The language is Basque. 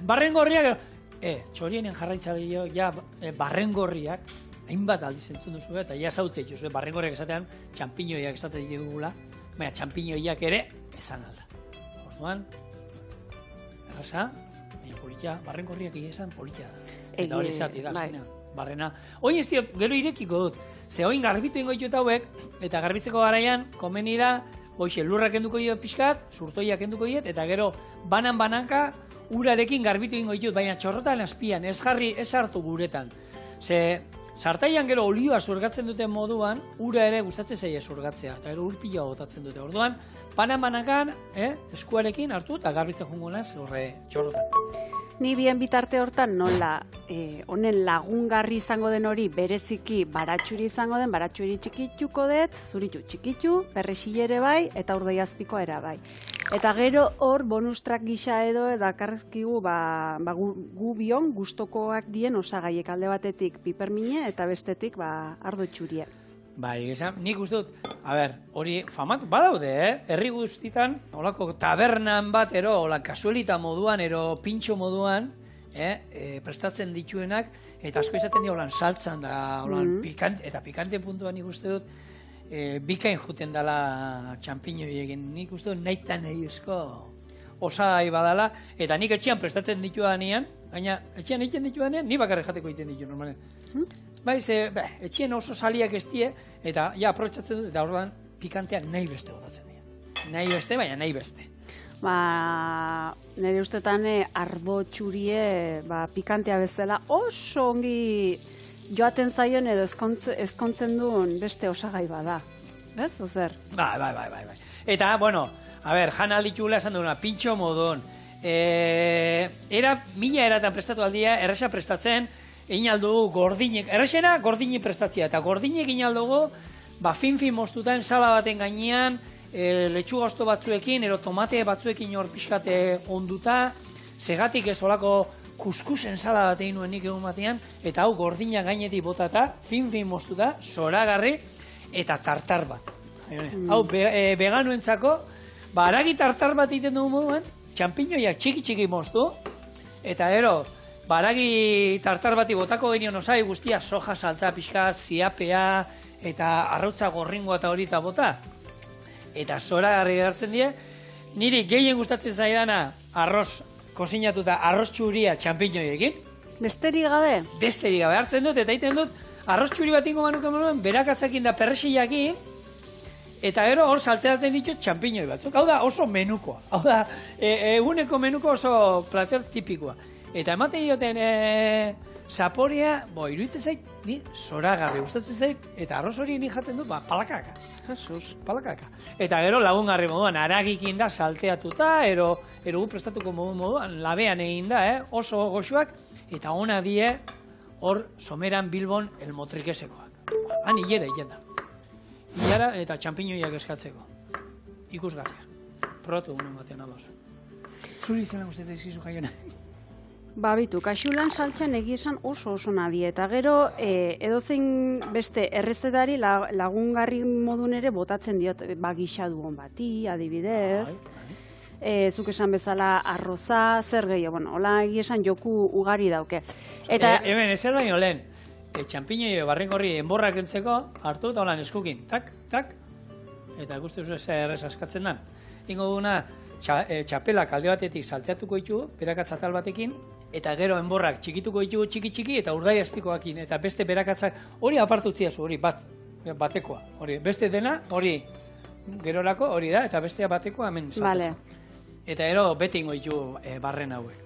Barrengorriak, txorienen jarraitzaileo, ja, barrengorriak, hainbat aldiz entzun duzu, eta ja zautzei duzu, barrengorriak esatean, txampiñoiak esaten dugula, baina txampiñoiak ere, esan alda. Orduan, erraza, baina politia, barrengorriak esan politia da. Eta hori zati da, zena, barrena. Oin ez diot, gero irekiko dut, ze oin garbitu ingo ditut hauek, eta garbitzeko garaian, komeni da, hoxe, lurrak enduko diot pixkat, surtoiak enduko diot, eta gero, banan-bananka, urarekin garbitu ingo ditut, baina txorrotan azpian, ez hartu guretan. Ze, sartaian gero olioa zurgatzen duten moduan, ura ere gustatzen zaie zurgatzea, eta gero urpila botatzen dute. Orduan, banan-banakan, eskuarekin hartu, eta garbitzen jungo naz, horre txorrotan. Ni bien bitarte hortan nola honen lagungarri izango den hori bereziki baratxuri izango den, baratxuri txikituko dut, zuritu txikitu, perrexilere bai, eta urdaiazpikoa era bai. Eta gero hor bonustrak gisa edo dakarkigu gu bion gustokoak dien osagaiek alde batetik pipermine eta bestetik ardo txurie. Bai, nik uste dut, hori famatu badaude, herri guztitan, holako tabernan bat, hola kasuelita moduan, pintxo moduan, prestatzen dituenak, eta asko izaten dira holan saltzan da, holan pikante, eta pikante puntuan nik uste dut, bikain juten dela txampiñoiekin, nik uste dut nahi eta nahi esko osagai badala, eta nik etxean prestatzen ditudanean, baina etxean egiten ditudanean, ni bakarrik jateko egiten ditu, normalen. Baiz, etxean oso saliak ez die, eta ja, aprobetxatzen dut, eta orduan pikanteak nahi beste botatzen dira. Nahi beste, baina nahi beste. Nire ustetan arbo txurie pikantea bezala oso ongi joaten zaion edo ezkontzen duen beste osagai bada. Ez, ozer? Bai. Eta, bueno, jan alditula esan duguna, pintxo modon. Mila eratan prestatu aldia, erresa prestatzen, egin aldugu gordinek, erresena gordinek prestatzea, eta gordinek egin aldugu, fin moztuta ensala baten gainean, letxuga osto batzuekin, tomate batzuekin hor pixkate onduta, segatik ez olako kuskus ensala bat egin nuen nik egun batean, eta hau gordinak gainetik botata, fin moztuta, zoragarri, eta tartar bat. Hau, veganuentzako, aragi tartar bat egiten dugu moduan, txampiñoiak txiki moztu, eta gero, aragi tartar bati botako genion osai guztia, soja, saltza, pixka, ziapea, eta arrautza gorringoa eta hori eta bota. Eta zoragarri hartzen die, niri gehien gustatzen zaidana arroz kozinatuta, arroz txuria txampiñoiekin. Besterik gabe? Besterik gabe hartzen dut, eta egiten dut, arroz txuri bat ingo manuken moduan, berakatzakin da perrexillakin, eta gero hor salteatzen ditut txampiñoi batzuk. Hau da oso menukoa. Hau da, eguneko menuko oso plater tipikoa. Eta ematen dioten zaporea, iruditzen zait, ni zoragarri gustatzen zait, eta arroz hori ni jaten dut, palakaka. Jesus, palakaka. Eta gero lagungarri moduan, aragikin da salteatuta, ero gu prestatuko moduan, labean egin da, oso goxuak, eta ona die, hor someran Bilbon el motrikesekoak. Han hilera egin da. Ilara eta txampiñoiak eskatzeko. Ikusgarria. Probatu gunen batean adoz. Zuri izena guztetzen izizu jaiona. Bitu, kaxulan saltxan egiesan oso nadie, eta gero edozein beste errezetari lagungarri modun ere botatzen diot gisa dugun bati, adibidez. Zuk esan bezala arroza, zer gehiago, hola egiesan joku ugari dauke. Hemen, ezer baino lehen, txampiñoi barrengorri enborrak entzeko, hartu eta holan eskukin, tak, eta guzti oso errez askatzen da. Ingo duguna, txapelak alde batetik salteatuko ditugu, berakatzatal batekin, eta gero enborrak txikituko ditugu txiki, eta urdai azpikoakin, eta beste berakatzak, hori apartu utziazu, hori batekoa. Beste dena, hori gerorako, hori da, eta bestea batekoa hemen saltetzen. Eta gero bete ingo ditugu barren hauek.